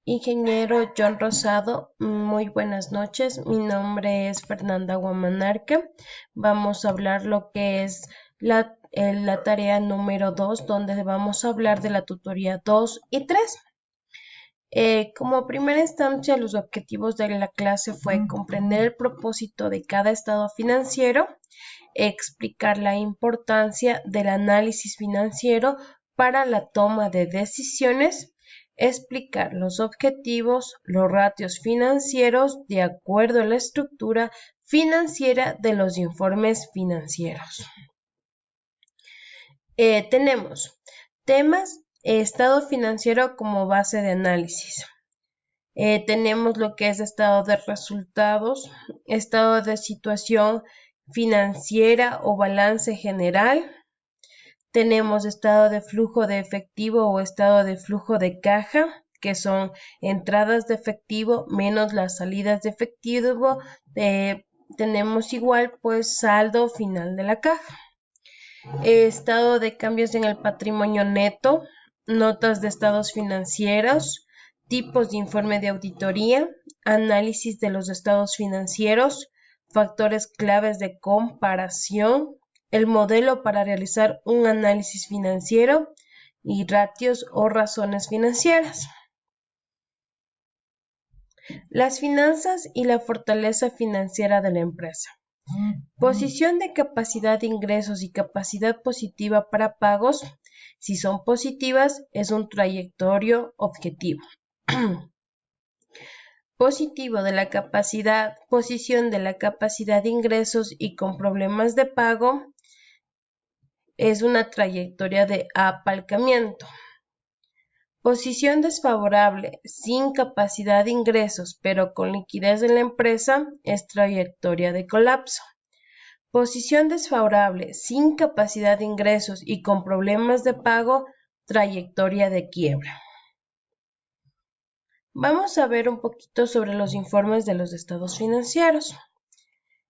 Ingeniero John Rosado, muy buenas noches. Mi nombre es Fernanda Guamanarca. Vamos a hablar lo que es la tarea número 2, donde vamos a hablar de la tutoría 2 y 3. Como primera instancia, los objetivos de la clase fue comprender el propósito de cada estado financiero, explicar la importancia del análisis financiero para la toma de decisiones, explicar los objetivos, los ratios financieros de acuerdo a la estructura financiera de los informes financieros. Tenemos temas, estado financiero como base de análisis. Tenemos lo que es estado de resultados, estado de situación financiera o balance general. Tenemos estado de flujo de efectivo o estado de flujo de caja, que son entradas de efectivo menos las salidas de efectivo. Tenemos igual pues saldo final de la caja. Estado de cambios en el patrimonio neto, notas de estados financieros, tipos de informe de auditoría, análisis de los estados financieros, factores claves de comparación, el modelo para realizar un análisis financiero y ratios o razones financieras. Las finanzas y la fortaleza financiera de la empresa. Posición de capacidad de ingresos y capacidad positiva para pagos. Si son positivas, es un trayectorio objetivo. Positivo de la capacidad, posición de la capacidad de ingresos y con problemas de pago, es una trayectoria de apalancamiento. Posición desfavorable, sin capacidad de ingresos, pero con liquidez en la empresa, es trayectoria de colapso. Posición desfavorable, sin capacidad de ingresos y con problemas de pago, trayectoria de quiebra. Vamos a ver un poquito sobre los informes de los estados financieros.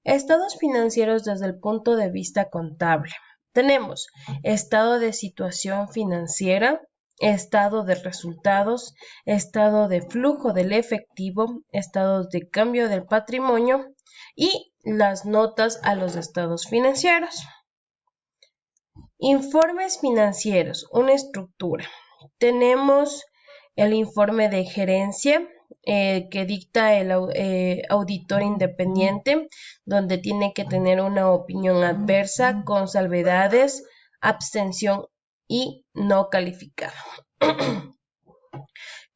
Estados financieros desde el punto de vista contable. Tenemos estado de situación financiera, estado de resultados, estado de flujo del efectivo, estados de cambio del patrimonio y las notas a los estados financieros. Informes financieros, una estructura. Tenemos el informe de gerencia que dicta el auditor independiente, donde tiene que tener una opinión adversa con salvedades, abstención y no calificado.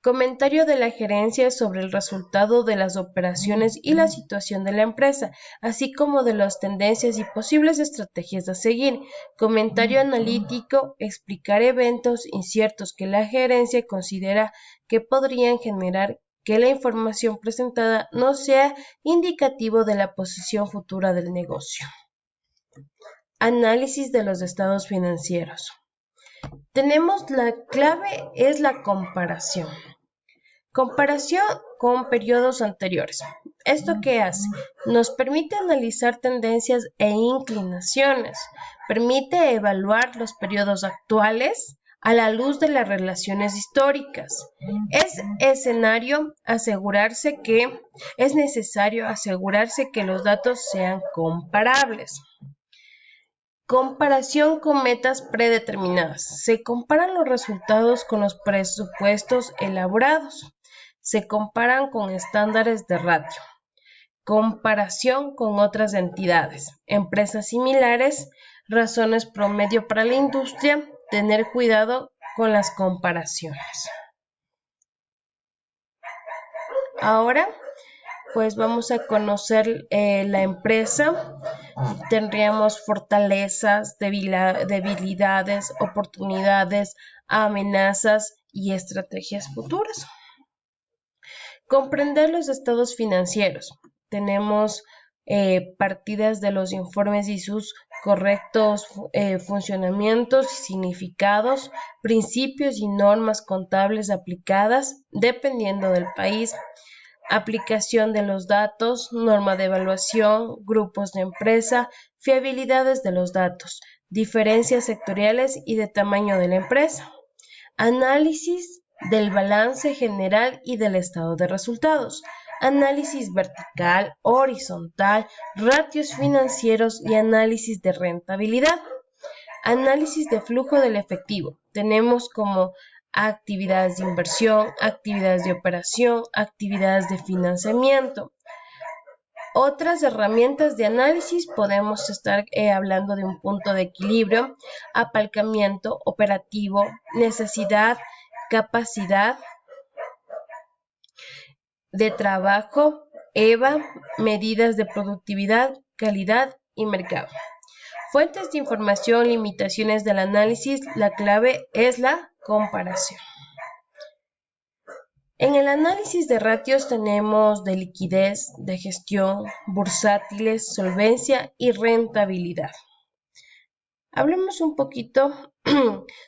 Comentario de la gerencia sobre el resultado de las operaciones y la situación de la empresa, así como de las tendencias y posibles estrategias a seguir. Comentario analítico, explicar eventos inciertos que la gerencia considera que podrían generar que la información presentada no sea indicativo de la posición futura del negocio. Análisis de los estados financieros. Tenemos la clave es la comparación. Comparación con periodos anteriores. ¿Esto qué hace? Nos permite analizar tendencias e inclinaciones. Permite evaluar los periodos actuales a la luz de las relaciones históricas. Es necesario asegurarse que los datos sean comparables. Comparación con metas predeterminadas. Se comparan los resultados con los presupuestos elaborados. Se comparan con estándares de ratio. Comparación con otras entidades, empresas similares, razones promedio para la industria, tener cuidado con las comparaciones. Ahora, pues vamos a conocer la empresa. Tendríamos fortalezas, debilidades, oportunidades, amenazas y estrategias futuras. Comprender los estados financieros. Tenemos partidas de los informes y sus correctos funcionamientos y significados, principios y normas contables aplicadas dependiendo del país, aplicación de los datos, norma de evaluación, grupos de empresa, fiabilidades de los datos, diferencias sectoriales y de tamaño de la empresa, análisis del balance general y del estado de resultados, análisis vertical, horizontal, ratios financieros y análisis de rentabilidad. Análisis de flujo del efectivo. Tenemos como actividades de inversión, actividades de operación, actividades de financiamiento. Otras herramientas de análisis podemos estar hablando de un punto de equilibrio, apalancamiento operativo, necesidad, capacidad de trabajo, EVA, medidas de productividad, calidad y mercado. Fuentes de información, limitaciones del análisis, la clave es la comparación. En el análisis de ratios tenemos de liquidez, de gestión, bursátiles, solvencia y rentabilidad. Hablemos un poquito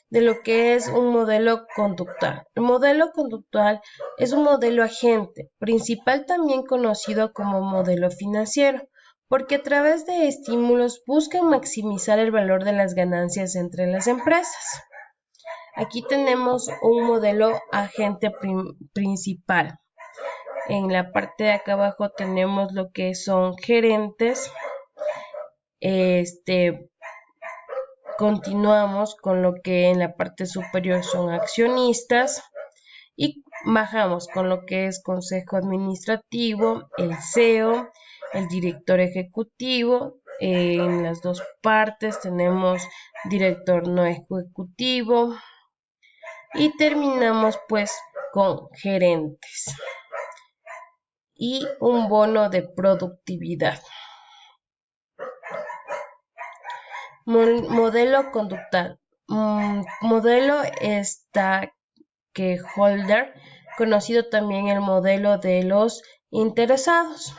de lo que es un modelo conductual. El modelo conductual es un modelo agente, principal también conocido como modelo financiero, porque a través de estímulos buscan maximizar el valor de las ganancias entre las empresas. Aquí tenemos un modelo agente principal. En la parte de acá abajo tenemos lo que son gerentes. Continuamos con lo que en la parte superior son accionistas y bajamos con lo que es consejo administrativo, el CEO, el director ejecutivo. En las dos partes tenemos director no ejecutivo y terminamos pues con gerentes y un bono de productividad. Modelo conductual. Modelo stakeholder, conocido también el modelo de los interesados.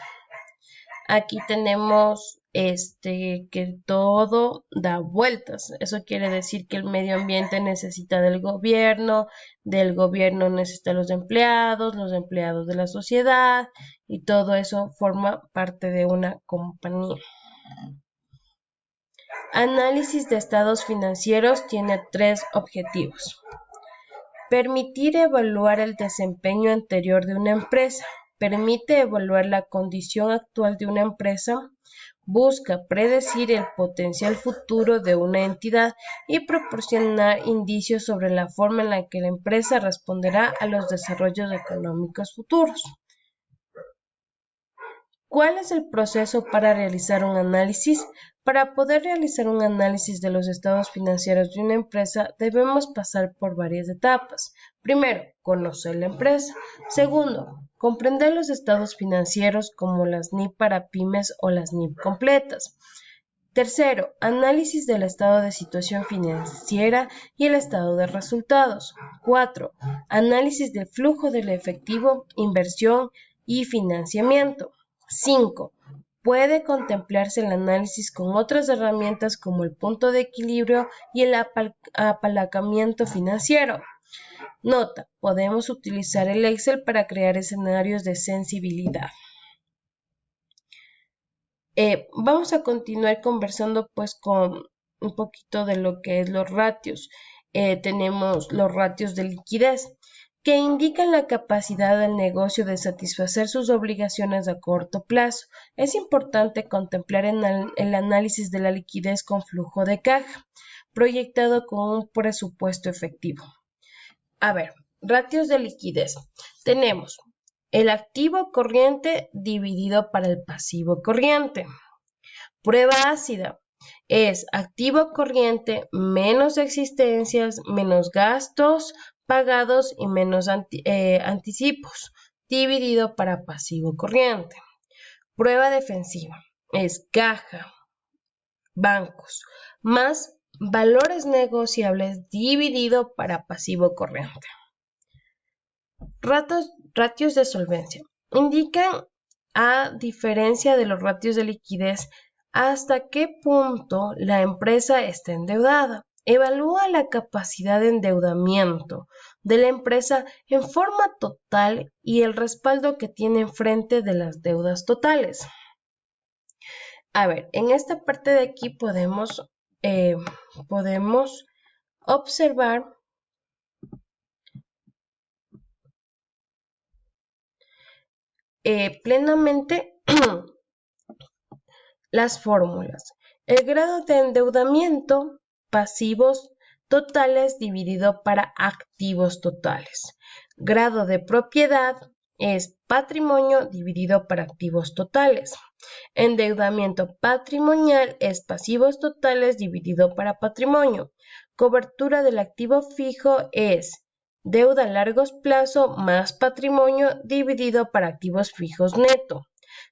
Aquí tenemos que todo da vueltas. Eso quiere decir que el medio ambiente necesita del gobierno necesita los empleados de la sociedad, y todo eso forma parte de una compañía. Análisis de estados financieros tiene 3 objetivos. Permitir evaluar el desempeño anterior de una empresa. Permite evaluar la condición actual de una empresa. Busca predecir el potencial futuro de una entidad y proporcionar indicios sobre la forma en la que la empresa responderá a los desarrollos económicos futuros. ¿Cuál es el proceso para realizar un análisis? Para poder realizar un análisis de los estados financieros de una empresa, debemos pasar por varias etapas. Primero, conocer la empresa. Segundo, comprender los estados financieros como las NIP para pymes o las NIP completas. Tercero, análisis del estado de situación financiera y el estado de resultados. 4. Análisis del flujo del efectivo, inversión y financiamiento. 5. Puede contemplarse el análisis con otras herramientas como el punto de equilibrio y el apalancamiento financiero. Nota, podemos utilizar el Excel para crear escenarios de sensibilidad. Vamos a continuar conversando pues con un poquito de lo que es los ratios. Tenemos los ratios de liquidez, que indican la capacidad del negocio de satisfacer sus obligaciones a corto plazo. Es importante contemplar el análisis de la liquidez con flujo de caja, proyectado con un presupuesto efectivo. A ver, ratios de liquidez. Tenemos el activo corriente dividido para el pasivo corriente. Prueba ácida es activo corriente menos existencias, menos gastos pagados y menos anticipos, dividido para pasivo corriente. Prueba defensiva es caja, bancos, más valores negociables dividido para pasivo corriente. Ratios de solvencia indican, a diferencia de los ratios de liquidez, hasta qué punto la empresa está endeudada. Evalúa la capacidad de endeudamiento de la empresa en forma total y el respaldo que tiene frente de las deudas totales. A ver, en esta parte de aquí podemos observar plenamente las fórmulas. El grado de endeudamiento, pasivos totales dividido para activos totales. Grado de propiedad es patrimonio dividido para activos totales. Endeudamiento patrimonial es pasivos totales dividido para patrimonio. Cobertura del activo fijo es deuda a largo plazo más patrimonio dividido para activos fijos neto.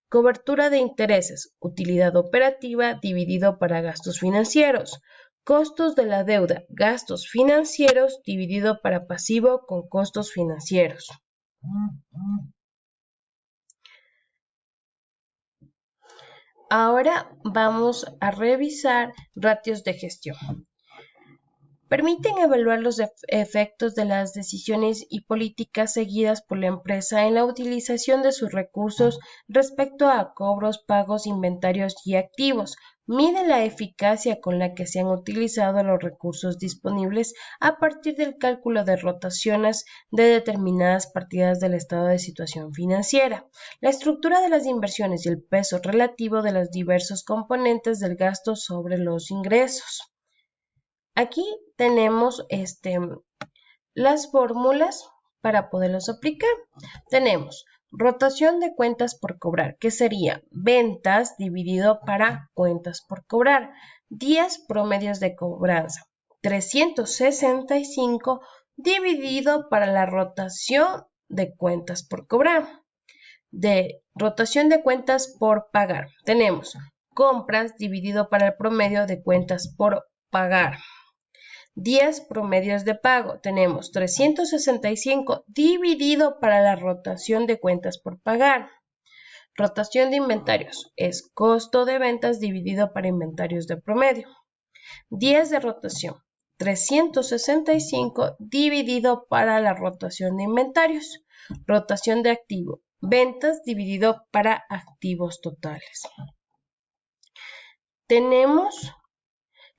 Cobertura de intereses, utilidad operativa dividido para gastos financieros. Costos de la deuda, gastos financieros dividido para pasivo con costos financieros. Ahora vamos a revisar ratios de gestión. Permiten evaluar los efectos de las decisiones y políticas seguidas por la empresa en la utilización de sus recursos respecto a cobros, pagos, inventarios y activos. Mide la eficacia con la que se han utilizado los recursos disponibles a partir del cálculo de rotaciones de determinadas partidas del estado de situación financiera, la estructura de las inversiones y el peso relativo de los diversos componentes del gasto sobre los ingresos. Aquí tenemos las fórmulas para poderlos aplicar. Tenemos rotación de cuentas por cobrar, que sería ventas dividido para cuentas por cobrar. Días promedios de cobranza, 365 dividido para la rotación de cuentas por cobrar. De rotación de cuentas por pagar, tenemos compras dividido para el promedio de cuentas por pagar. Días promedios de pago, tenemos 365 dividido para la rotación de cuentas por pagar. Rotación de inventarios es costo de ventas dividido para inventarios de promedio. Días de rotación, 365 dividido para la rotación de inventarios. Rotación de activo, ventas dividido para activos totales. Tenemos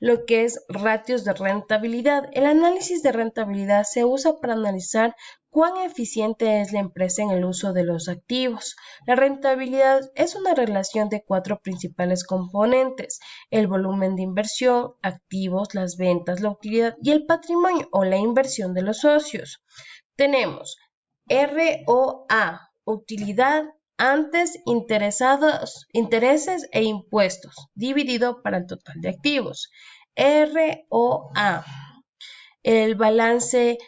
lo que es ratios de rentabilidad. El análisis de rentabilidad se usa para analizar cuán eficiente es la empresa en el uso de los activos. La rentabilidad es una relación de 4 principales componentes: el volumen de inversión, activos, las ventas, la utilidad y el patrimonio o la inversión de los socios. Tenemos ROA, utilidad antes intereses e impuestos, dividido para el total de activos. ROA, el balance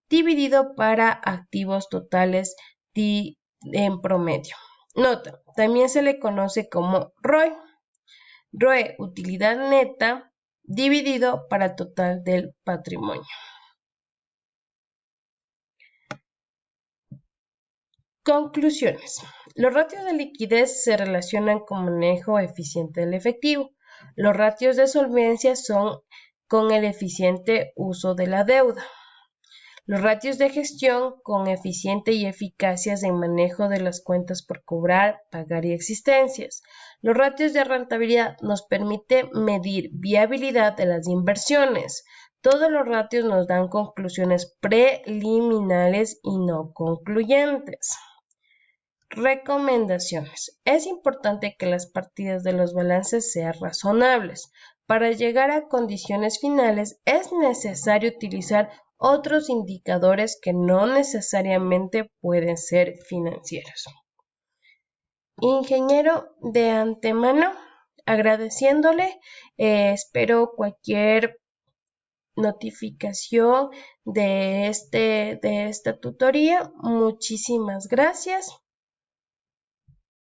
dividido para activos totales en promedio. Nota, también se le conoce como ROE. ROE, utilidad neta, dividido para el total del patrimonio. Conclusiones. Los ratios de liquidez se relacionan con manejo eficiente del efectivo. Los ratios de solvencia son con el eficiente uso de la deuda. Los ratios de gestión con eficiente y eficacias en manejo de las cuentas por cobrar, pagar y existencias. Los ratios de rentabilidad nos permiten medir viabilidad de las inversiones. Todos los ratios nos dan conclusiones preliminares y no concluyentes. Recomendaciones. Es importante que las partidas de los balances sean razonables. Para llegar a condiciones finales es necesario utilizar otros indicadores que no necesariamente pueden ser financieros. Ingeniero, de antemano, agradeciéndole, espero cualquier notificación de esta tutoría. Muchísimas gracias.